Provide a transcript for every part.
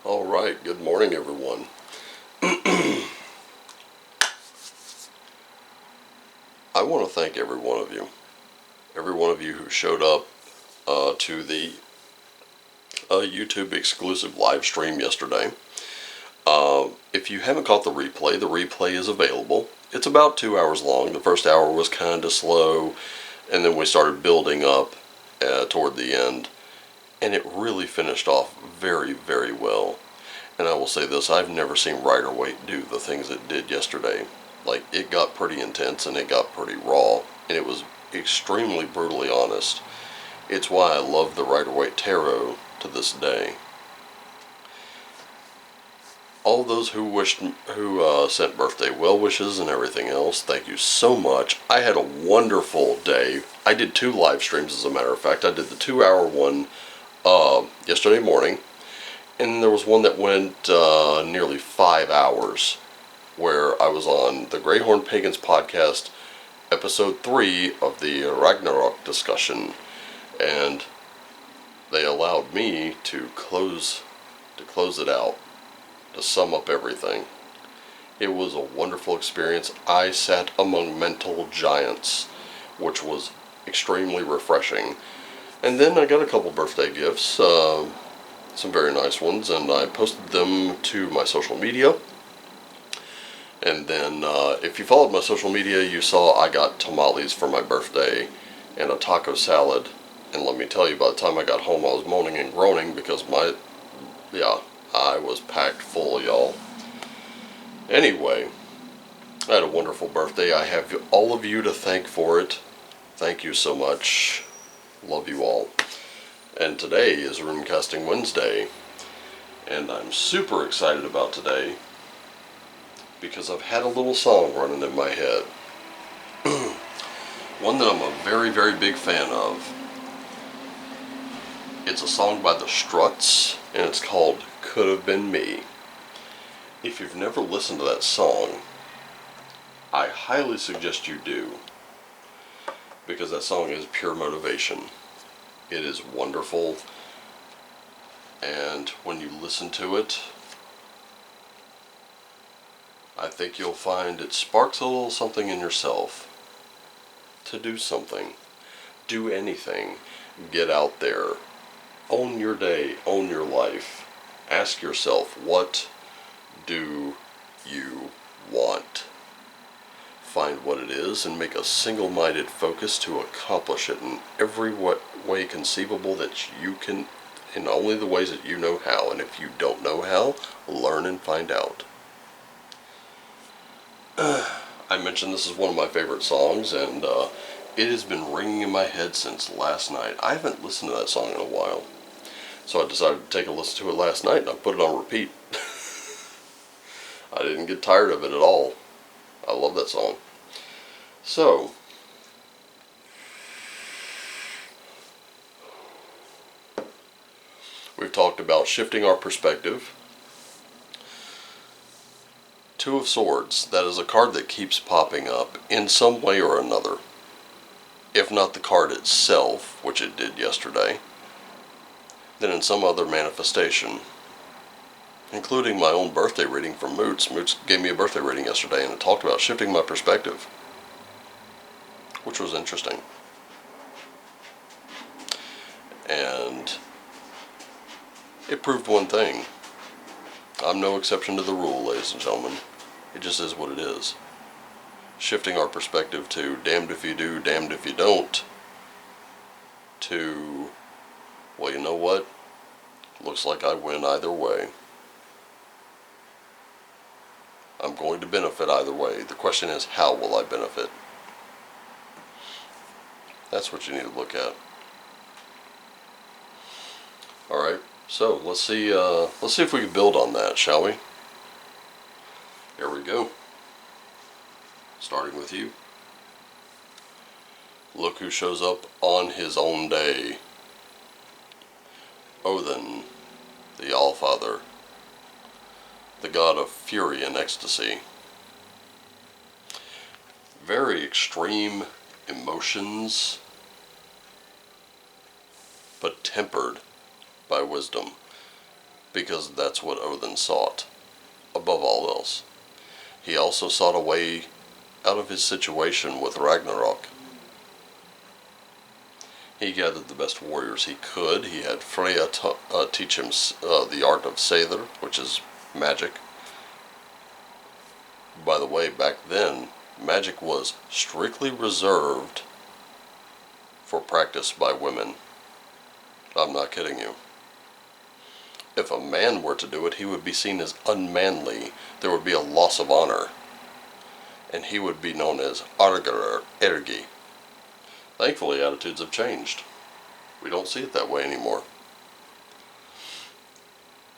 Alright, good morning everyone. I want to thank every one of you. Every one of you who showed up to the YouTube exclusive live stream yesterday. If you haven't caught the replay is available. It's about 2 hours long. The first hour was kind of slow, and then we started building up toward the end, and it really finished off very, very well. And I will say this, I've never seen Rider-Waite do the things it did yesterday. Like, it got pretty intense and it got pretty raw, and it was extremely brutally honest. It's why I love the Rider-Waite Tarot to this day. All those who sent birthday well wishes and everything else, thank you so much. I had a wonderful day. I did 2 live streams, as a matter of fact. I did the 2-hour one yesterday morning, and there was one that went nearly 5 hours, where I was on the Greyhorn Pagans podcast, episode 3 of the Ragnarok discussion, and they allowed me to close it out, to sum up everything. It was a wonderful experience. I sat among mental giants, which was extremely refreshing. And then I got a couple birthday gifts, some very nice ones, and I posted them to my social media. And then if you followed my social media, you saw I got tamales for my birthday and a taco salad. And let me tell you, by the time I got home, I was moaning and groaning because I was packed full, y'all. Anyway, I had a wonderful birthday. I have all of you to thank for it. Thank you so much. Love you all. And today is Runecasting Wednesday, and I'm super excited about today because I've had a little song running in my head. One that I'm a very, very big fan of. It's a song by the Struts, and it's called Could Have Been Me. If you've never listened to that song, I highly suggest you do, because that song is pure motivation. It is wonderful, and when you listen to it, I think you'll find it sparks a little something in yourself to do something, do anything, get out there, own your day, own your life. Ask yourself, what do you want? Find what it is and make a single-minded focus to accomplish it in every way conceivable that you can, in only the ways that you know how. And if you don't know how, learn and find out. I mentioned this is one of my favorite songs, and it has been ringing in my head since last night. I haven't listened to that song in a while, so I decided to take a listen to it last night, and I put it on repeat. I didn't get tired of it at all. I love that song. So, we've talked about shifting our perspective. 2 of Swords, that is a card that keeps popping up in some way or another. If not the card itself, which it did yesterday, then in some other manifestation. Including my own birthday reading from Moots. Moots gave me a birthday reading yesterday, and it talked about shifting my perspective, which was interesting. And it proved one thing. I'm no exception to the rule, ladies and gentlemen. It just is what it is. Shifting our perspective to damned if you do, damned if you don't, to, well, you know what? Looks like I win either way. I'm going to benefit either way. The question is, how will I benefit? That's what you need to look at. Alright, so let's see if we can build on that, shall we? Here we go. Starting with you. Look who shows up on his own day. Heathen, the Allfather, the god of fury and ecstasy. very extreme emotions, but tempered by wisdom, because that's what Odin sought above all else. He also sought a way out of his situation with Ragnarok. He gathered the best warriors he could. He had Freya teach him the art of Seidr, which is magic. By the way, back then, magic was strictly reserved for practice by women. I'm not kidding you. If a man were to do it, he would be seen as unmanly. There would be a loss of honor. And he would be known as Argar Ergi. Thankfully, attitudes have changed. We don't see it that way anymore.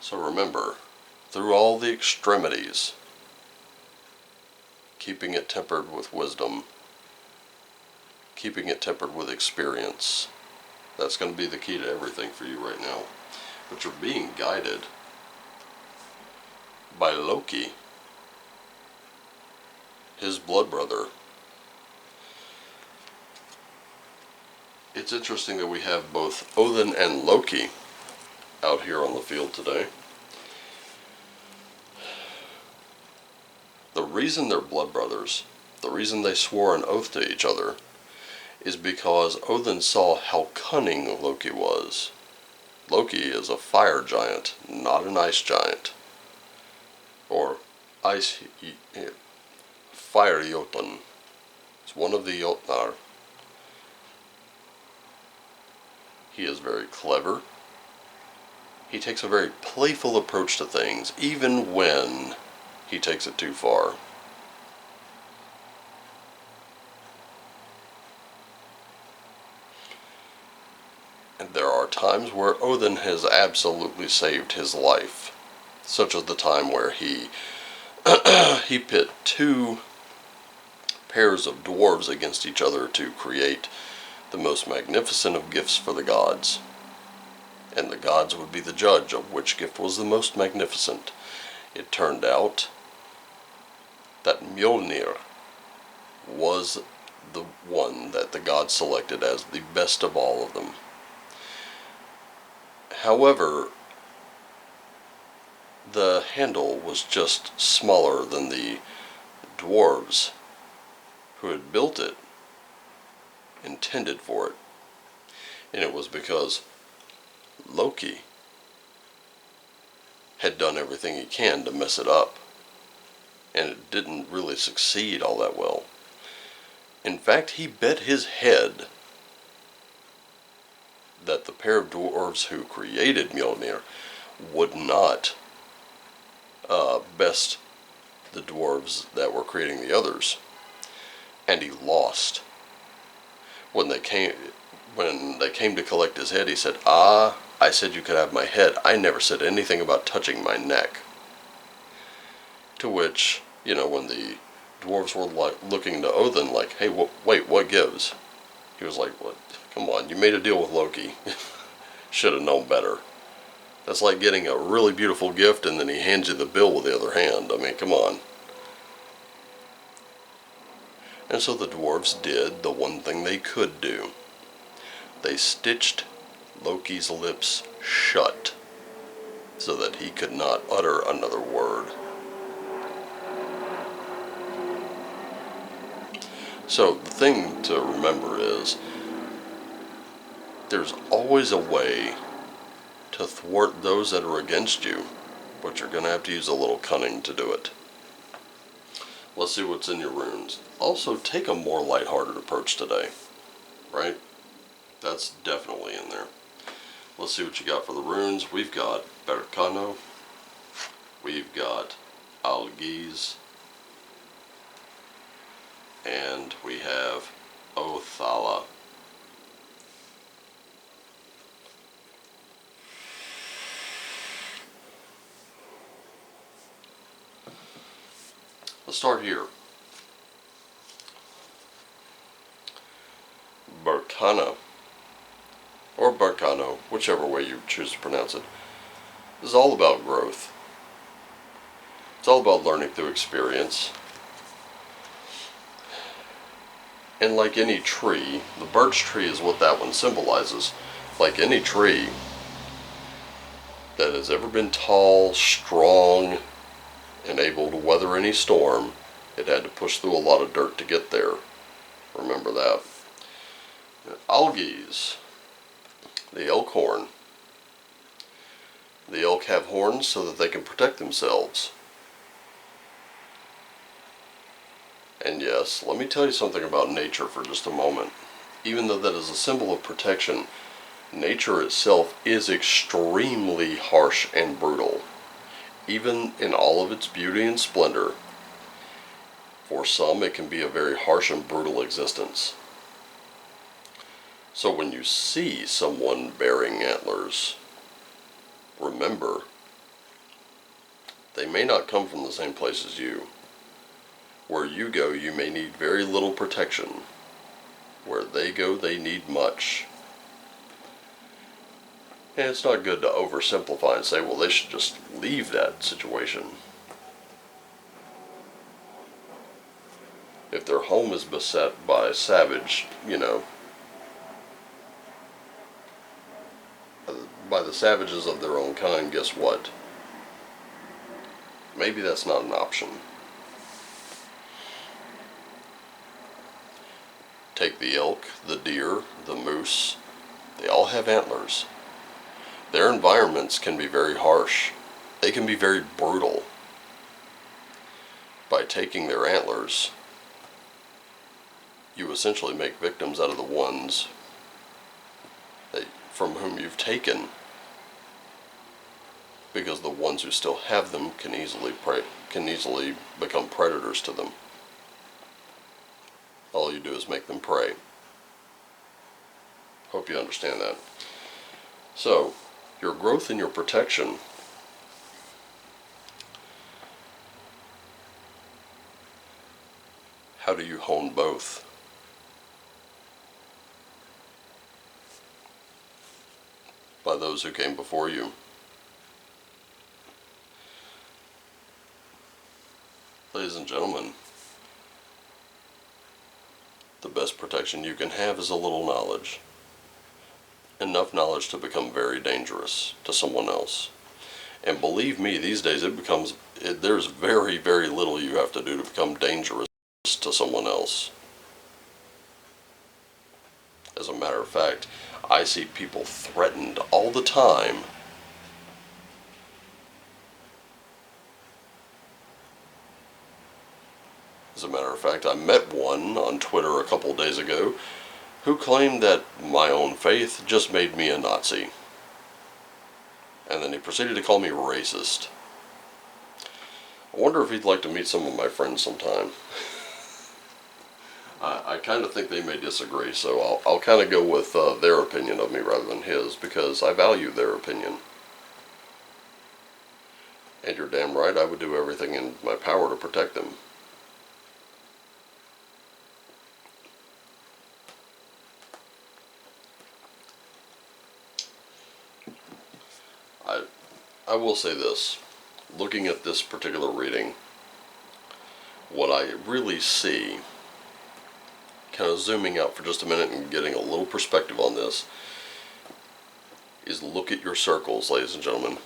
So remember, through all the extremities, keeping it tempered with wisdom, keeping it tempered with experience, that's going to be the key to everything for you right now. But you're being guided by Loki, his blood brother. It's interesting that we have both Odin and Loki out here on the field today. The reason they're blood brothers, the reason they swore an oath to each other, is because Odin saw how cunning Loki was. Loki is a fire giant, not an ice giant. Or fire Jotun. It's one of the Jotnar. He is very clever. He takes a very playful approach to things, even when he takes it too far. And there are times where Odin has absolutely saved his life, such as the time where he pit two pairs of dwarves against each other to create the most magnificent of gifts for the gods. And the gods would be the judge of which gift was the most magnificent. It turned out that Mjolnir was the one that the gods selected as the best of all of them. However, the handle was just smaller than the dwarves who had built it intended for it. And it was because Loki had done everything he can to mess it up. And it didn't really succeed all that well. In fact, he bet his head that the pair of dwarves who created Mjolnir would not best the dwarves that were creating the others. And he lost. When they came to collect his head, he said, "Ah, I said you could have my head. I never said anything about touching my neck." To which, when the dwarves were looking to Odin like, "Hey, wait, what gives?" He was like, "What? Come on, you made a deal with Loki. Should have known better." That's like getting a really beautiful gift and then he hands you the bill with the other hand. I mean, come on. And so the dwarves did the one thing they could do. They stitched Loki's lips shut so that he could not utter another word. So the thing to remember is there's always a way to thwart those that are against you, but you're going to have to use a little cunning to do it. Let's see what's in your runes. Also, take a more lighthearted approach today, right? That's definitely in there. Let's see what you got for the runes. We've got Berkano, we've got Algiz, and we have Othala. Let's start here. Berkana, or Berkano, whichever way you choose to pronounce it, is all about growth. It's all about learning through experience. And like any tree, the birch tree is what that one symbolizes. Like any tree that has ever been tall, strong, and able to weather any storm, it had to push through a lot of dirt to get there. Remember that. Algaes. The elk horn. The elk have horns so that they can protect themselves. And yes, let me tell you something about nature for just a moment. Even though that is a symbol of protection, nature itself is extremely harsh and brutal. Even in all of its beauty and splendor, for some it can be a very harsh and brutal existence. So when you see someone bearing antlers, remember, they may not come from the same place as you. Where you go, you may need very little protection. Where they go, they need much. And it's not good to oversimplify and say, well, they should just leave that situation. If their home is beset by savage, by the savages of their own kind, guess what? Maybe that's not an option. Take the elk, the deer, the moose. They all have antlers. Their environments can be very harsh. They can be very brutal. By taking their antlers, you essentially make victims out of the ones from whom you've taken, because the ones who still have them can easily become predators to them. All you do is make them prey. Hope you understand that. So, your growth and your protection how do you hone both? By those who came before you. Ladies and gentlemen, the best protection you can have is a little knowledge. Enough knowledge to become very dangerous to someone else. And believe me, these days there's very, very little you have to do to become dangerous to someone else. As a matter of fact, I see people threatened all the time. As a matter of fact, I met one on Twitter a couple days ago who claimed that my own faith just made me a Nazi. And then he proceeded to call me racist. I wonder if he'd like to meet some of my friends sometime. I kind of think they may disagree, so I'll kind of go with their opinion of me rather than his, because I value their opinion. And you're damn right, I would do everything in my power to protect them. I will say this, looking at this particular reading, what I really see, kind of zooming out for just a minute and getting a little perspective on this, is look at your circles, ladies and gentlemen.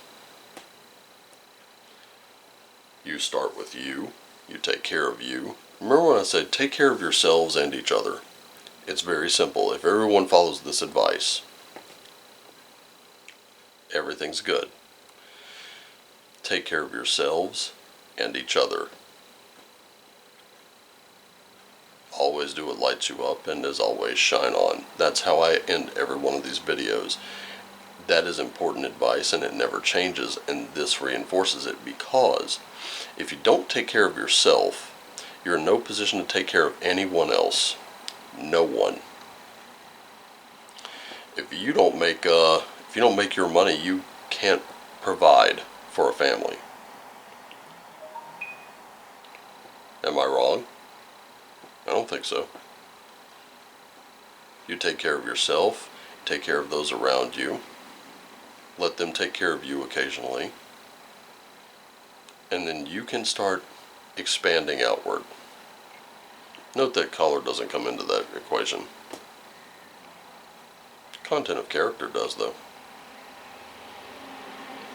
You start with you take care of you. Remember when I said take care of yourselves and each other? It's very simple. If everyone follows this advice, everything's good. Take care of yourselves and each other. Always do what lights you up, and as always, shine on. That's how I end every one of these videos. That is important advice, and it never changes, and this reinforces it, because if you don't take care of yourself, you're in no position to take care of anyone else. No one. If you don't make your money, you can't provide for a family. Am I wrong? I don't think so. You take care of yourself, take care of those around you, let them take care of you occasionally, and then you can start expanding outward. Note that color doesn't come into that equation. Content of character does, though.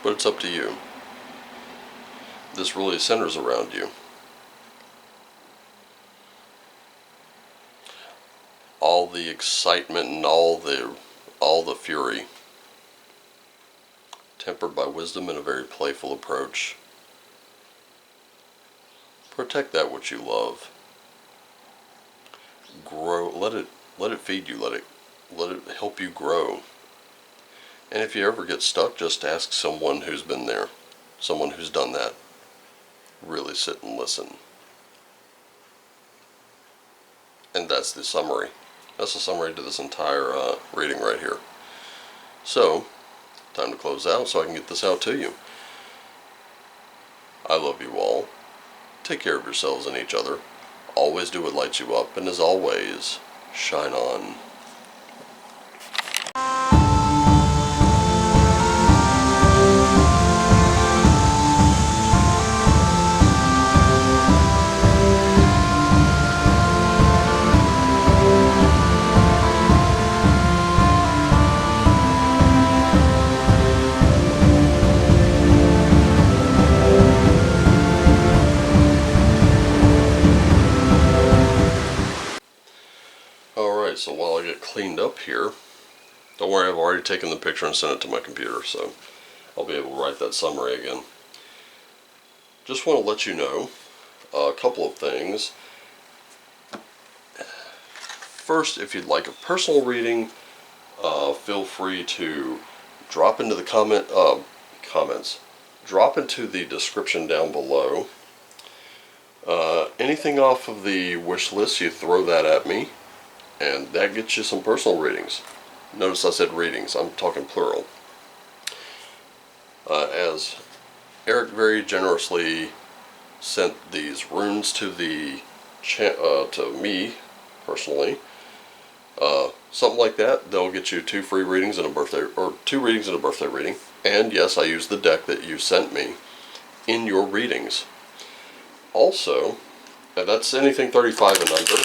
But it's up to you. This really centers around you. All the excitement and all the fury, tempered by wisdom and a very playful approach. Protect that which you love. Grow. Let it feed you. Let it help you grow. And if you ever get stuck, just ask someone who's been there, someone who's done that. Really sit and listen. And that's the summary. That's the summary to this entire reading right here. So, time to close out so I can get this out to you. I love you all. Take care of yourselves and each other. Always do what lights you up, and as always, shine on. Alright, so while I get cleaned up here, don't worry, I've already taken the picture and sent it to my computer, so I'll be able to write that summary again. Just want to let you know a couple of things. First, if you'd like a personal reading, feel free to drop into the comments. Drop into the description down below. Anything off of the wish list, you throw that at me, and that gets you some personal readings. Notice I said readings, I'm talking plural. As Eric very generously sent these runes to to me personally, something like that, they'll get you 2 free readings and a birthday, or 2 readings and a birthday reading. And yes, I use the deck that you sent me in your readings. Also, and that's anything 35 and under.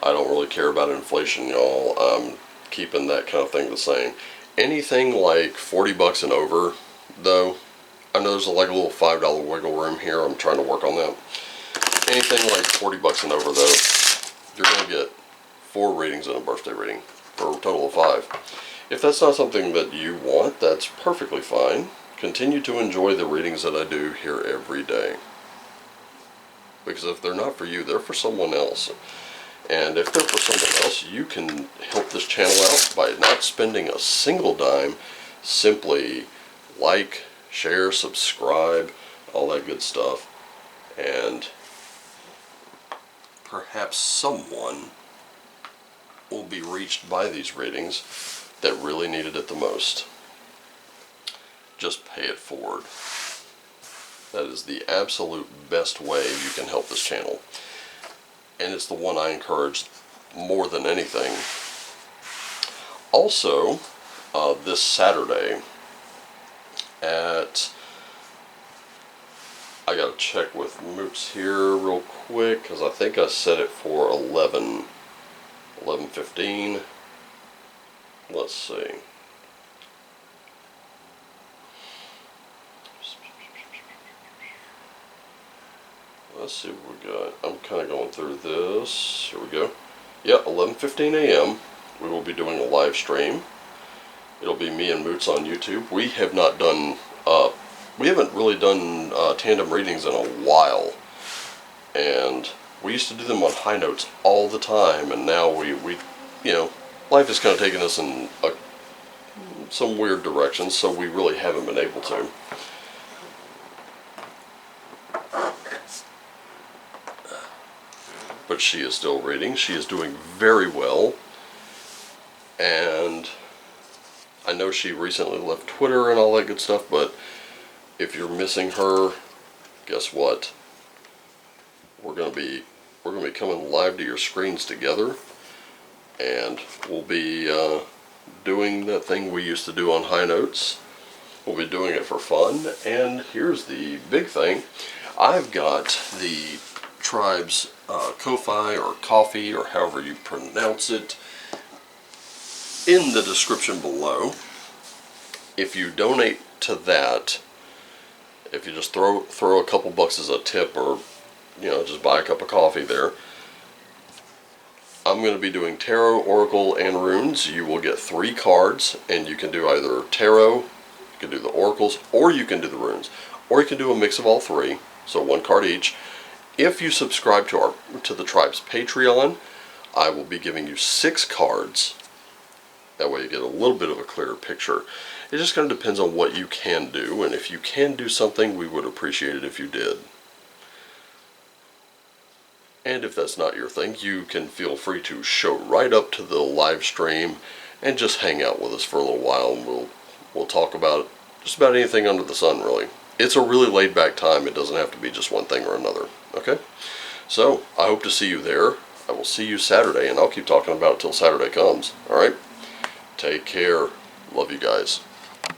I don't really care about inflation, y'all. I'm keeping that kind of thing the same. Anything like 40 bucks and over, though, I know there's like a little $5 wiggle room here. I'm trying to work on that. Anything like 40 bucks and over, though, you're going to get 4 readings and a birthday reading for a total of 5. If that's not something that you want, that's perfectly fine. Continue to enjoy the readings that I do here every day. Because if they're not for you, they're for someone else. And if they're for someone else, you can help this channel out by not spending a single dime. Simply like, share, subscribe, all that good stuff. And perhaps someone will be reached by these readings that really needed it the most. Just pay it forward. That is the absolute best way you can help this channel. And it's the one I encourage more than anything. Also, this Saturday I gotta check with Moops here real quick, because I think I set it for 11:15. Let's see. Let's see what we got. I'm kind of going through this. Here we go. Yeah, 11:15 a.m. We will be doing a live stream. It'll be me and Moots on YouTube. We have not done, we haven't really done tandem readings in a while. And we used to do them on high notes all the time, and now we you know, life has kind of taken us in some weird directions, so we really haven't been able to. But she is still reading. She is doing very well. And I know she recently left Twitter and all that good stuff, but if you're missing her, guess what? We're gonna be coming live to your screens together, and we'll be doing that thing we used to do on high notes. We'll be doing it for fun. And here's the big thing. I've got the tribe's Ko-Fi or coffee, or however you pronounce it, in the description below. If you donate to that, if you just throw a couple bucks as a tip, or just buy a cup of coffee there, I'm going to be doing tarot, oracle, and runes. You will get 3 cards, and you can do either tarot, you can do the oracles, or you can do the runes, or you can do a mix of all 3, so 1 card each. If you subscribe to the tribe's Patreon, I will be giving you 6 cards. That way you get a little bit of a clearer picture. It just kind of depends on what you can do, and if you can do something, we would appreciate it if you did. And if that's not your thing, you can feel free to show right up to the live stream and just hang out with us for a little while, and we'll talk about just about anything under the sun, really. It's a really laid back time. It doesn't have to be just one thing or another. Okay? So, I hope to see you there. I will see you Saturday, and I'll keep talking about it till Saturday comes. Alright? Take care. Love you guys.